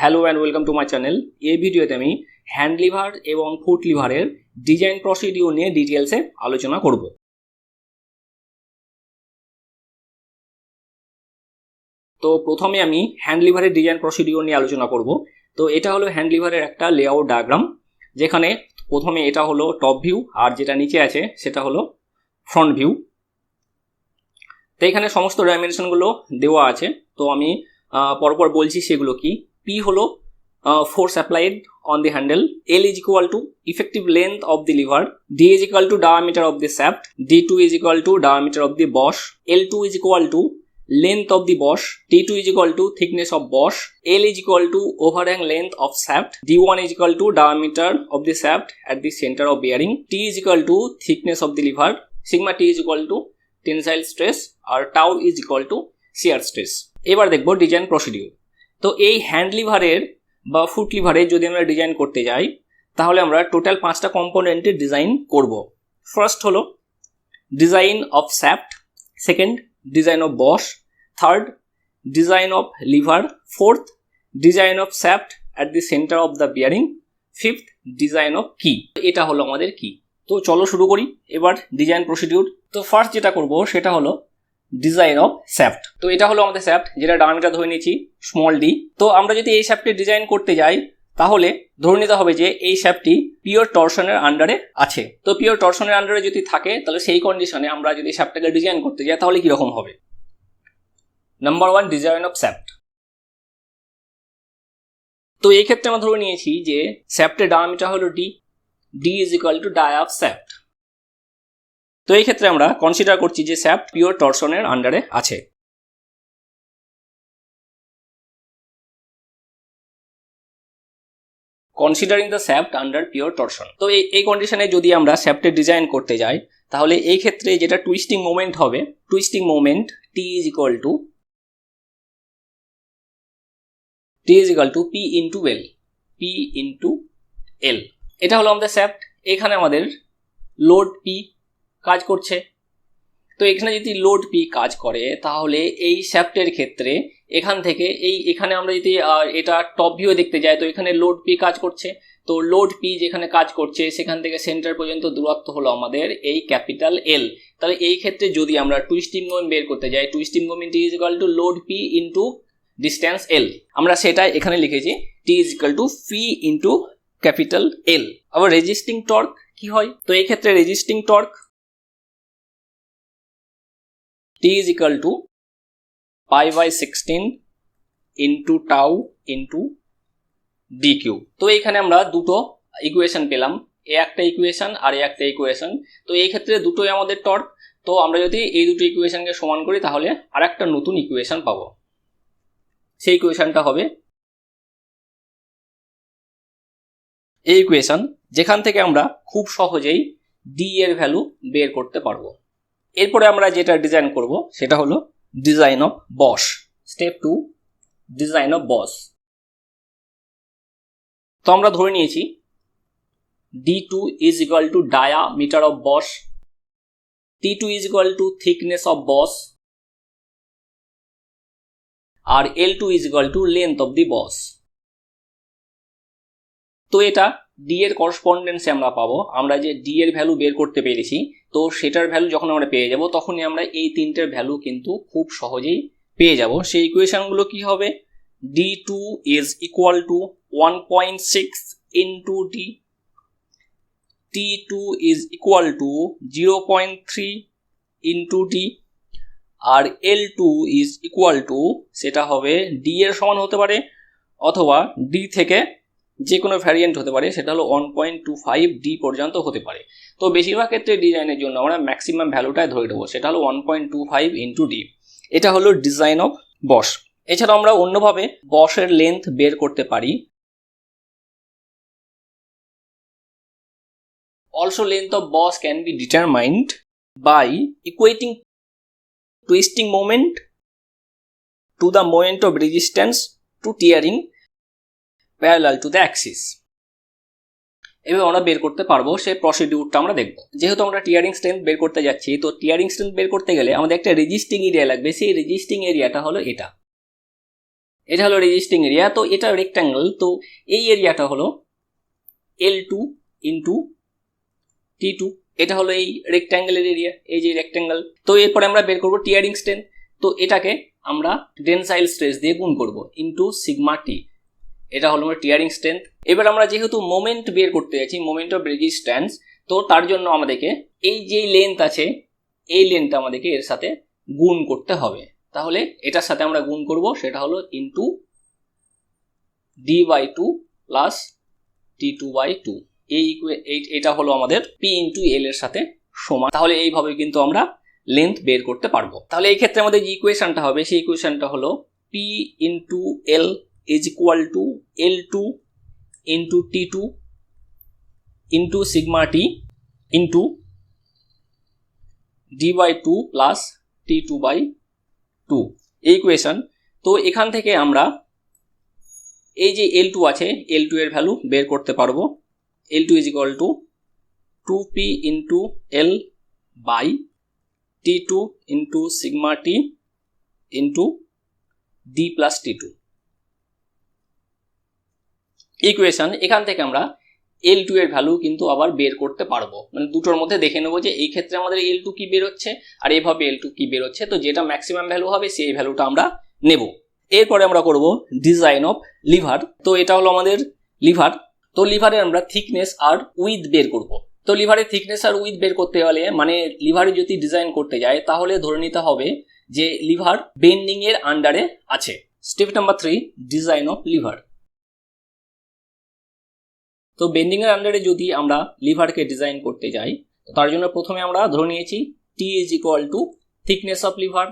Hello and welcome to my channel. এই ভিডিওতে আমি হ্যান্ড লিভার এবং ফুট লিভারের ডিজাইন প্রসিডিউর নিয়ে ডিটেলসে আলোচনা করব। তো প্রথমে আমি হ্যান্ড লিভারের ডিজাইন প্রসিডিউর নিয়ে আলোচনা করব। তো এটা হলো হ্যান্ড লিভারের একটা লেআউট ডায়াগ্রাম, যেখানে প্রথমে এটা হলো টপ ভিউ আর যেটা নিচে আছে সেটা হলো ফ্রন্ট ভিউ। তো এখানে সমস্ত ডাইমেনশনগুলো দেওয়া আছে, তো আমি পরপর বলছি সেগুলো কি। পি হলো force applied on the handle, L is equal to effective length of the lever, D is equal to diameter of the shaft, D2 is equal to diameter of the boss, L2 is equal to length of the boss, T2 is equal to thickness of boss, L is equal to overhang length of shaft, D1 is equal to diameter of the shaft at the center of bearing, T is equal to thickness of the lever, sigma T is equal to tensile stress R tau is equal to shear stress। এবার দেখব design procedure. তো এই hand লিভারের বা foot লিভারের যদি আমরা design করতে যাই তাহলে আমরা টোটাল 5টা কম্পোনেন্টের ডিজাইন করব। ফার্স্ট হলো design of shaft, second design of boss, third design of liver, fourth design of shaft at the centre of the bearing, fifth design of কি। এটা হলো আমাদের কি। তো চলো শুরু করি এবার ডিজাইন প্রসিডিউর। তো ফার্স্ট যেটা করব সেটা হলো ডিজাইন অফ শ্যাফট। তো এটা হলো আমাদের শ্যাফট, যেটা ডায়ামিটার ধরে নিয়েছি স্মল ডি। তো আমরা যদি এই শ্যাফটের ডিজাইন করতে যাই তাহলে ধরে নিতে হবে যে এই শ্যাফটটি পিওর টরশনের আন্ডারে আছে। তো পিওর টরশনের আন্ডারে যদি থাকে তাহলে সেই কন্ডিশনে আমরা যদি শ্যাফটটাকে ডিজাইন করতে যাই তাহলে কিরকম হবে। Number 1, design of shaft. তো এই ক্ষেত্রে আমরা ধরে নিয়েছি যে শ্যাফটের ডায়ামিটার হলো D, D is equal two dia of shaft. তো এই ক্ষেত্রে আমরা কনসিডার করছি যে শ্যাফট পিওর টরশনের আন্ডারে আছে। Considering the shaft under pure torsion. তো এই কন্ডিশনে যদি আমরা শ্যাফটের ডিজাইন করতে যাই তাহলে এই ক্ষেত্রে যেটা টুইস্টিং মোমেন্ট হবে, twisting moment T is equal to P into L, P into L. এটা হলো আমাদের শ্যাফট। এখানে আমাদের লোড পি কাজ করছে। তো এখানে যদি লোড পি কাজ করে তাহলে এই শ্যাফটের ক্ষেত্রে এখান থেকে এখানে আমরা যদি এটা টপ ভিউ দেখতে যাই তো এখানে লোড পি কাজ করছে। তো লোড পি যেখানে কাজ করছে সেখান থেকে সেন্টার পর্যন্ত দূরত্ব হলো আমাদের এই ক্যাপিটাল এল। তাহলে এই ক্ষেত্রে যদি আমরা টুইস্টিং মোমেন্ট বের করতে যাই, twisting moment is equal to load P into distance L. আমরা সেটা এখানে লিখেছি T is equal to P into capital L. আবার রেজিস্টিং টর্ক কি হয়, তো এই ক্ষেত্রে resisting torque T is equal to pi by 16 into tau into dq। তো এখানে আমরা দুটো ইকুয়েশন পেলাম, এ একটা ইকুয়েশন আর এ একটা ইকুয়েশন। তো এই ক্ষেত্রে দুটোই আমাদের টর্ক। তো আমরা যদি এই দুটো ইকুয়েশনকে সমান করি তাহলে আর একটা নতুন ইকুয়েশন পাবো। সেই ইকুয়েশনটা হবে এই ইকুয়েশন, যেখান থেকে আমরা খুব সহজেই ডি এর ভ্যালু বের করতে পারবো। এরপরে আমরা যেটা ডিজাইন করব সেটা হলো design of boss. Step 2, design of boss. তো আমরা ধরে নিয়েছি D2 is equal to diameter of boss, T2 is equal to thickness of boss R L2 is equal to length of the boss। তো এটা D এর করসপন্ডেন্সে আমরা পাবো। আমরা যে ডি এর ভ্যালু বের করতে পেরেছি, তো সেটার ভ্যালু যখন আমরা পেয়ে যাব তখনই আমরা এই তিনটের ভ্যালু কিন্তু খুব সহজেই পেয়ে যাব। সেই ইকুয়েশনগুলো কি হবে, D2 is equal to 1.6 into D, T2 is equal to 0.3 into D R L2 is equal to সেটা হবে D এর সমান হতে পারে অথবা D থেকে যে কোনো ভ্যারিয়েন্ট হতে পারে, সেটা হলো 1.25 ডি পর্যন্ত হতে পারে। তো বেশিরভাগ ক্ষেত্রে ডিজাইনের জন্য আমরা ম্যাক্সিমাম ভ্যালুটাই ধরে দেবো, সেটা হলো 1.25 ইন্টু ডি। এটা হলো ডিজাইন অফ বস। এছাড়া আমরা অন্যভাবে বসের লেন্থ বের করতে পারি। Also length of boss can be determined by equating twisting moment to the moment of resistance to tearing parallel to the axis. এভাবে আমরা বের করতে পারবো, সেই প্রসিডিউরটা আমরা দেখবো। যেহেতু আমরা টিয়ারিং স্ট্রেংথ বের করতে যাচ্ছি, তো টিয়ারিং স্ট্রেংথ বের করতে গেলে আমাদের একটা রেজিস্টিং এরিয়া লাগবে। সেই রেজিস্টিং এরিয়াটা হলো এটা। এটা হলো রেজিস্টিং এরিয়া, তো এটা রেক্ট্যাঙ্গেল, তো এই এরিয়াটা হলো L2 ইন্টু T2, এটা হলো এই রেক্ট্যাঙ্গেলের এরিয়া, এই যে রেক্ট্যাঙ্গেল। তো এরপরে আমরা বের করবো টিয়ারিং স্ট্রেন্থ, তো এটাকে আমরা টেনসাইল স্ট্রেস দিয়ে গুণ করবো ইন্টু সিগমা টি, এটা হলো আমার টিয়ারিং স্ট্রেন্থ। এবার আমরা যেহেতু মোমেন্ট বের করতে যাচ্ছি, মোমেন্ট অফ রেজিস্ট্যান্স, তো তার জন্য আমাদেরকে এই যে লেন্থ আছে এই লেন্থটা আমাদেরকে এর সাথে গুণ করতে হবে। তাহলে এটার সাথে আমরা গুণ করব, সেটা হলো ইন্টু d/2 প্লাস t2/2, এটা হলো আমাদের p ইন্টু এল এর সাথে সমান। তাহলে এইভাবে কিন্তু আমরা লেন্থ বের করতে পারবো। তাহলে এই ক্ষেত্রে আমাদের যে ইকুয়েশনটা হবে সেই ইকুয়েশনটা হলো p into L is equal two L2 into T2 into sigma T into d/2 plus t2/2, এই ইকুয়েশন। তো এখান থেকে আমরা এই যে L2 আছে, L2 এর ভ্যালু বের করতে পারবো। L2 is equal to 2p into L by T2 into sigma T into d plus T2 equation. এখান থেকে আমরা L2 এর ভ্যালু কিন্তু আবার বের করতে পারবো, মানে দুটোর মধ্যে দেখে নেবো যে এই ক্ষেত্রে আমাদের L2 কি বের হচ্ছে আর এভাবে L2 কি বের হচ্ছে, তো যেটা ম্যাক্সিমাম ভ্যালু হবে সেই ভ্যালুটা আমরা নেব। এরপরে আমরা করব ডিজাইন অফ লিভার, তো এটা হলো আমাদের লিভার। তো লিভারের আমরা থিকনেস আর উইথ বের করব। তো লিভারের থিকনেস আর উইথ বের করতে গেলে, মানে লিভারে যদি ডিজাইন করতে যায় তাহলে ধরে নিতে হবে যে লিভার বেন্ডিং এর আন্ডারে আছে। Step number 3, design of lever. তো বেন্ডিং এর আন্ডারে যদি আমরা লিভারকে ডিজাইন করতে যাই, তো তার জন্য প্রথমে আমরা ধরে নিয়েছি T is equal to thickness of lever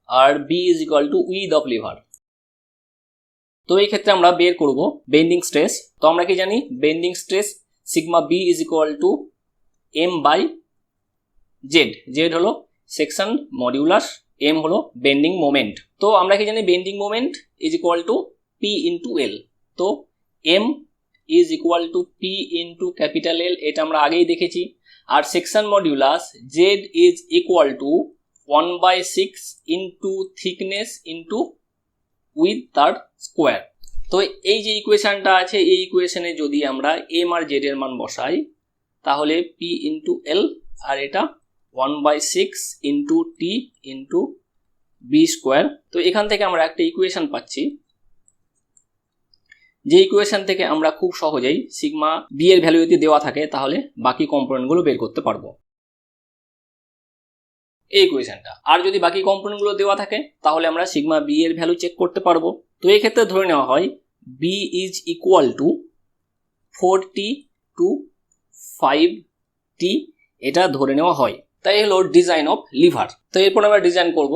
আর B is equal to width of lever. তো এই ক্ষেত্রে আমরা বের করব বেন্ডিং স্ট্রেস। তো আমরা কি জানি, bending stress sigma B is equal to M/Z, Z হলো সেকশন মডিউলাস, M হলো বেন্ডিং মোমেন্ট। তো আমরা কি জানি, bending moment is equal to P into L. তো M is equal to P into capital L, এটা আমরা আগেই দেখেছি। আর section modulus Z is equal to 1/6 into thickness into width তার স্কোয়ার। তো এই যে ইকুয়েশনটা আছে, এই ইকুয়েশনে যদি আমরা M আর Z এর মান বসাই তাহলে P ইন্টু এল আর এটা 1/6 into T into B square. তো এখান থেকে আমরা একটা ইকুয়েশন পাচ্ছি, যে ইকুয়েশন থেকে আমরা খুব সহজেই সিগমা বি এর ভ্যালু যদি দেওয়া থাকে তাহলে বাকি কম্পোনেন্টগুলো বের করতে পারবো, এই ইকুয়েশনটা। আর যদি বাকি কম্পোনেন্টগুলো দেওয়া থাকে তাহলে আমরা সিগমা বি এর ভ্যালু চেক করতে পারবো। তো এই ক্ষেত্রে ধরে নেওয়া হয় B is equal to 4t to 5t, এটা ধরে নেওয়া হয়। তাই হলো ডিজাইন অফ লিভার। তো এরপর আমরা ডিজাইন করব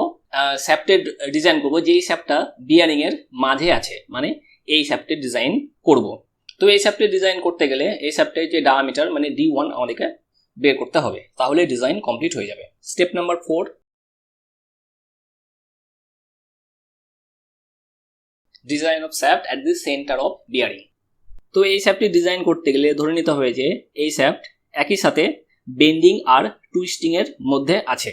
শ্যাফটের ডিজাইন করব, যেই শ্যাফটটা বিয়ারিং এর মাঝে আছে, মানে এই শ্যাফটের ডিজাইন করব। তো এই শ্যাফটের ডিজাইন করতে গেলে এই শ্যাফটের যে ডায়ামিটার মানে D1 আমাদেরকে বের করতে হবে, তাহলে ডিজাইন কমপ্লিট হয়ে যাবে। Step number 4, design of shaft at the centre of bearing. তো এই শ্যাফটটি ডিজাইন করতে গেলে ধরে নিতে হবে যে এই শ্যাফট একই সাথে বেন্ডিং আর টুইস্টিং এর মধ্যে আছে।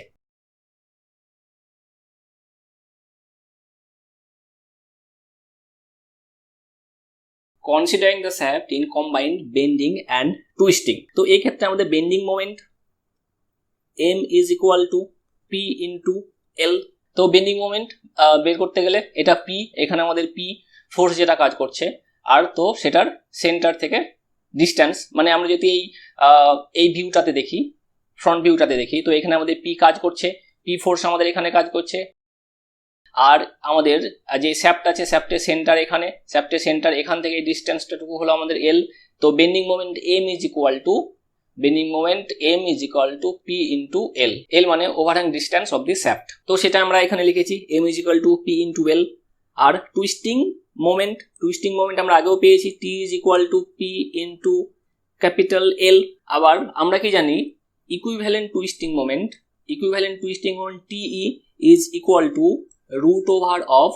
Considering the shaft in combined bending and twisting. তো এই ক্ষেত্রে আমাদের bending moment M is equal to P into L. তো বেন্ডিং মোমেন্ট বের করতে গেলে এটা P, এখানে আমাদের P ফোর্স যেটা কাজ করছে, আর তো সেটার সেন্টার থেকে ডিস্টেন্স, মানে আমরা যদি এই ভিউটাতে দেখি, ফ্রন্ট ভিউটাতে দেখি, তো এখানে আমাদের P কাজ করছে, P ফোর্স আমাদের এখানে কাজ করছে। আর আমাদের যে শ্যাফট আছে, শ্যাফটের সেন্টার এখানে, শ্যাফটের সেন্টার এখান থেকে ডিস্টেন্সটাটুকু হলো আমাদের L। তো bending moment M is equal to P into L, L মানে overhang distance of the shaft. তো সেটা আমরা এখানে লিখেছি M is equal to P into L. আর টুইস্টিং মোমেন্ট আমরা আগেও পেয়েছি, T is equal to P into capital L. আবার আমরা কি জানি, equivalent twisting moment TE is equal to root over of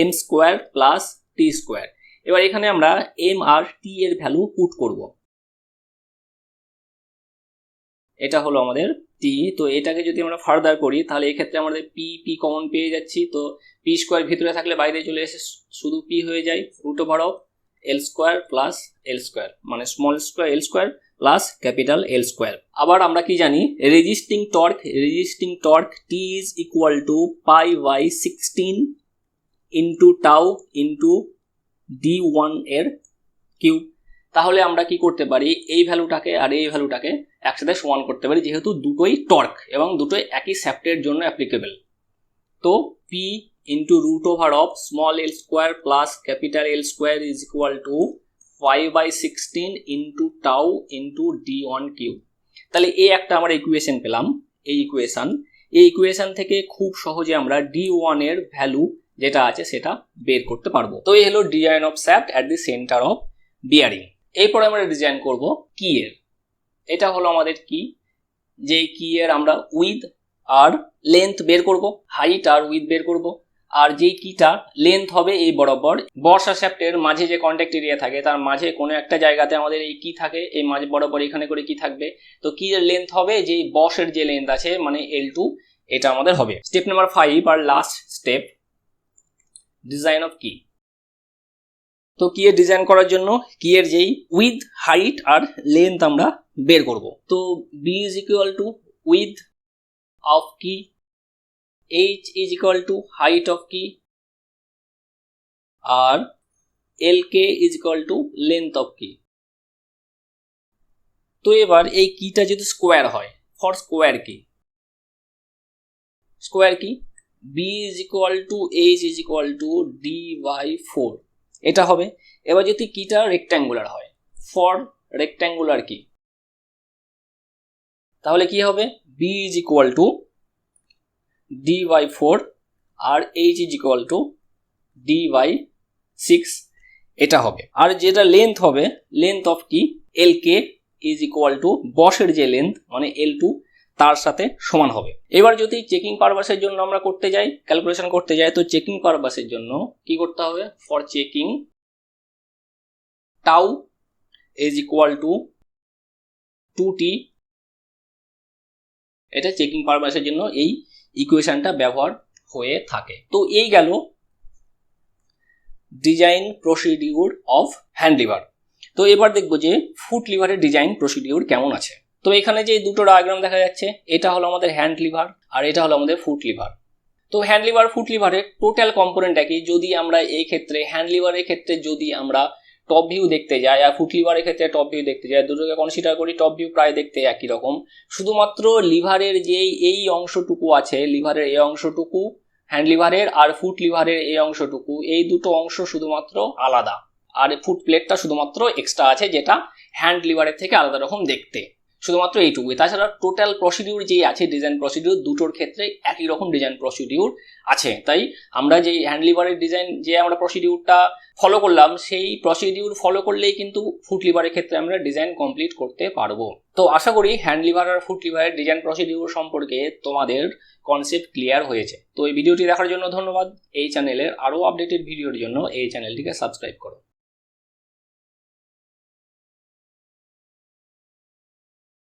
M square plus T square. এবার এখানে আমরা M আর T এর ভ্যালু পুট করব, এটা হলো আমাদের T টি। তো এটাকে যদি আমরা ফার্দার করি তাহলে এক্ষেত্রে আমাদের পি পি কমন পেয়ে যাচ্ছি। তো পি স্কোয়ার ভিতরে থাকলে বাইরে চলে এসে শুধু পি হয়ে যায় root over of L square plus L square, মানে small square L square plus capital L square. আবার আমরা কি জানি, resisting torque T is equal to pi by 16 into tau into d1 এর কিউব। তাহলে আমরা কি করতে পারি, এই ভ্যালুটাকে আর এই ভ্যালুটাকে একসাথে সমান করতে পারি, যেহেতু দুটোই টর্ক এবং দুটোই একই শ্যাফটের জন্য অ্যাপ্লিকেবল। তো P into root over of small L square plus capital L square is equal to 5/16 into tau into d1 cube. তাহলে এই একটা আমরা ইকুয়েশন পেলাম। এই ইকুয়েশন থেকে খুব সহজে আমরা d1 এর ভ্যালু যেটা আছে সেটা বের করতে পারবো। তো এই হলো design of shaft at the centre of bearing. এরপরে আমরা ডিজাইন করব কি এর। এটা হলো আমাদের কি, যে কি এর আমরা উইথ আর লেন্থ বের করব, হাইট আর উইথ বের করব। আর যেই কিটা লেন্থ হবে এই বরাবর বর্ষা শ্যাফটের মাঝে যে কন্ট্যাক্ট এরিয়া থাকে তার মাঝে কোনো একটা জায়গাতে আমাদের এই কি থাকে, এই মাঝে বরাবর এখানে করে কি থাকবে। তো কি এর লেন্থ হবে যেই বসের যে লেন্থ আছে মানে L2, এটা আমাদের হবে। স্টেপ নাম্বার 5 আর last step, design of key. তো কি এর ডিজাইন করার জন্য কি এর যেই উইথ হাইট আর লেন্থ আমরা বের করব। তো B is equal to width of key, H is equal to height of key, আর L K is equal to length of key. তো এবার এই কিটা যদি স্কোয়ার হয়, for square key B is equal to H is equal to d/4 এটা হবে। এবার যদি কিটা রেক্ট্যাঙ্গুলার হয়, ফর রেক্ট্যাঙ্গুলার কি, তাহলে কি হবে B is equal to d/4 আর H is equal to d/6 এটা হবে। আর যেটা লেন্থ হবে, লেন্থ অফ কি এল কে ইজ ইকুয়াল টু বসের যে লেন্থ মানে L2 তার সাথে সমান হবে। এবার যদি চেকিং পারপাসের জন্য আমরা করতে যাই, ক্যালকুলেশন করতে যাই, তো চেকিং পারপাসের জন্য কি করতে হবে, for checking tau is equal two 2t। এটা চেকিং পারপাসের জন্য এই ইকুয়েশনটা ব্যবহার হয়ে থাকে। তো এই গেল design procedure of hand liver. তো এবার দেখবো যে ফুট লিভারের ডিজাইন প্রসিডিউর কেমন আছে। তো এখানে যে দুটো ডায়াগ্রাম দেখা যাচ্ছে, এটা হলো আমাদের হ্যান্ড লিভার আর এটা হলো আমাদের ফুট লিভার। তো হ্যান্ড লিভার ফুট লিভারের টোটাল কম্পোনেন্ট একই। যদি আমরা এই ক্ষেত্রে হ্যান্ড লিভারের ক্ষেত্রে যদি আমরা টপ ভিউ দেখতে যাই আর ফুট লিভারের ক্ষেত্রে টপ ভিউ দেখতে যাই, দুটোকে কনসিডার করি, টপ ভিউ প্রায় দেখতে একই রকম। শুধুমাত্র লিভারের যে এই অংশটুকু আছে, লিভারের এই অংশটুকু হ্যান্ড লিভারের আর ফুট লিভারের এই অংশটুকু, এই দুটো অংশ শুধুমাত্র আলাদা, আর ফুট প্লেটটা শুধুমাত্র এক্সট্রা আছে যেটা হ্যান্ড লিভারের থেকে আলাদা রকম দেখতে, শুধুমাত্র এইটুকুই। তাছাড়া টোটাল প্রসিডিউর যেই আছে ডিজাইন প্রসিডিউর, দুটোর ক্ষেত্রে একই রকম ডিজাইন প্রসিডিউর আছে। তাই আমরা যেই হ্যান্ড লিভারের ডিজাইন যে আমরা প্রসিডিউরটা ফলো করলাম, সেই প্রসিডিউর ফলো করলেই কিন্তু ফুট লিভারের ক্ষেত্রে আমরা ডিজাইন কমপ্লিট করতে পারবো। তো আশা করি হ্যান্ড লিভার আর ফুট লিভারের ডিজাইন প্রসিডিউর সম্পর্কে তোমাদের কনসেপ্ট ক্লিয়ার হয়েছে। তো এই ভিডিওটি দেখার জন্য ধন্যবাদ। এই চ্যানেলের আরও আপডেটেড ভিডিওর জন্য এই চ্যানেলটিকে সাবস্ক্রাইব করো।